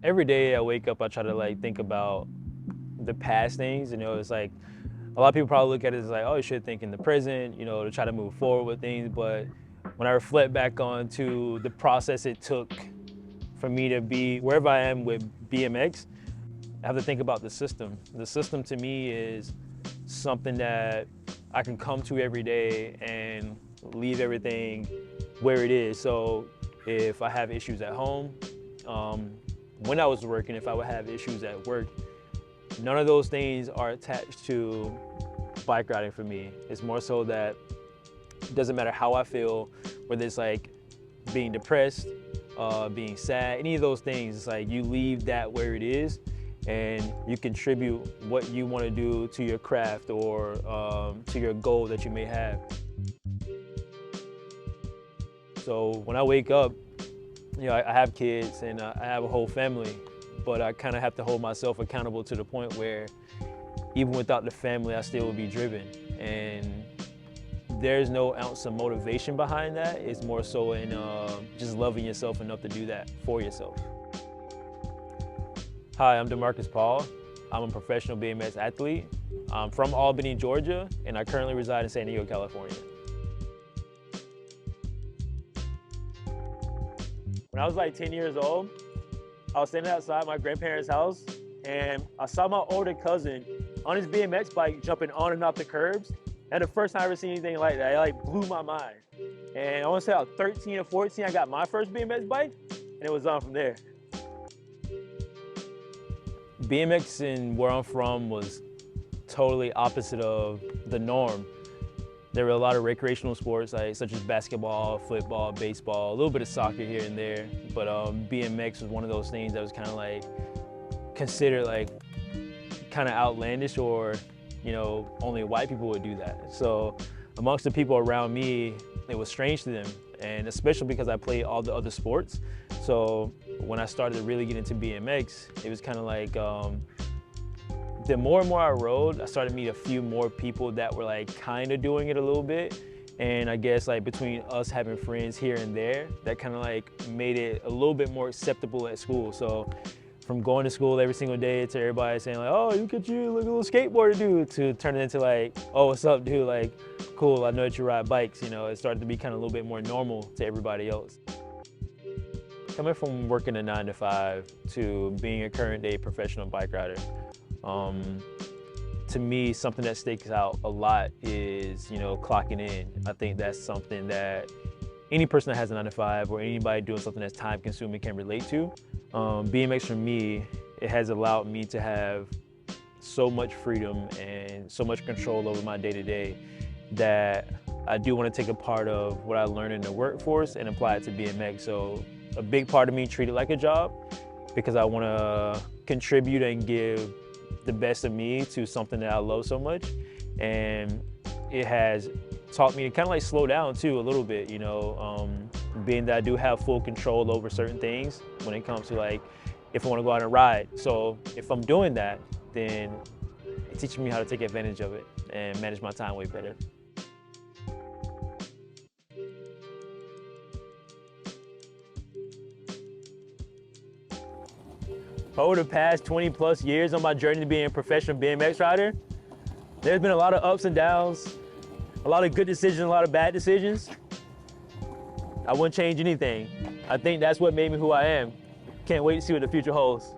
Every day I wake up, I try to like think about the past things. It's like a lot of people probably look at it as like, oh, you should think in the present, to try to move forward with things. But when I reflect back on to the process it took for me to be wherever I am with BMX, I have to think about the system. The system to me is something that I can come to every day and leave everything where it is. So if I have issues at home, when I was working, if I would have issues at work, none of those things are attached to bike riding for me. It's more so that it doesn't matter how I feel, whether it's like being depressed, being sad, any of those things, it's like you leave that where it is and you contribute what you want to do to your craft or to your goal that you may have. So when I wake up, I have kids and I have a whole family, but I kind of have to hold myself accountable to the point where even without the family, I still will be driven. And there's no ounce of motivation behind that. It's more so in just loving yourself enough to do that for yourself. Hi, I'm DeMarcus Paul. I'm a professional BMX athlete. I'm from Albany, Georgia, and I currently reside in San Diego, California. When I was like 10 years old, I was standing outside my grandparents' house and I saw my older cousin on his BMX bike jumping on and off the curbs. And the first time I ever seen anything like that, it like blew my mind. And I want to say I was 13 or 14, I got my first BMX bike and it was on from there. BMX in where I'm from was totally opposite of the norm. There were a lot of recreational sports such as basketball, football, baseball, a little bit of soccer here and there. But BMX was one of those things that was kind of like considered like kind of outlandish, or only white people would do that. So amongst the people around me, it was strange to them, and especially because I played all the other sports. So when I started to really get into BMX, it was kind of like the more and more I rode, I started to meet a few more people that were like kind of doing it a little bit. And I guess like between us having friends here and there, that kind of like made it a little bit more acceptable at school. So from going to school every single day to everybody saying like, oh, look at you, look at a little skateboarder dude, to turn it into like, oh, what's up, dude? Like, cool, I know that you ride bikes. It started to be kind of a little bit more normal to everybody else. Coming from working a 9 to 5 to being a current day professional bike rider, to me, something that sticks out a lot is, clocking in. I think that's something that any person that has a 9 to 5 or anybody doing something that's time consuming can relate to. BMX for me, it has allowed me to have so much freedom and so much control over my day-to-day that I do want to take a part of what I learned in the workforce and apply it to BMX. So a big part of me treat it like a job because I want to contribute and give the best of me to something that I love so much. And it has taught me to kind of like slow down too a little bit, being that I do have full control over certain things when it comes to like, if I want to go out and ride. So if I'm doing that, then it teaches me how to take advantage of it and manage my time way better. Over the past 20 plus years on my journey to being a professional BMX rider, there's been a lot of ups and downs, a lot of good decisions, a lot of bad decisions. I wouldn't change anything. I think that's what made me who I am. Can't wait to see what the future holds.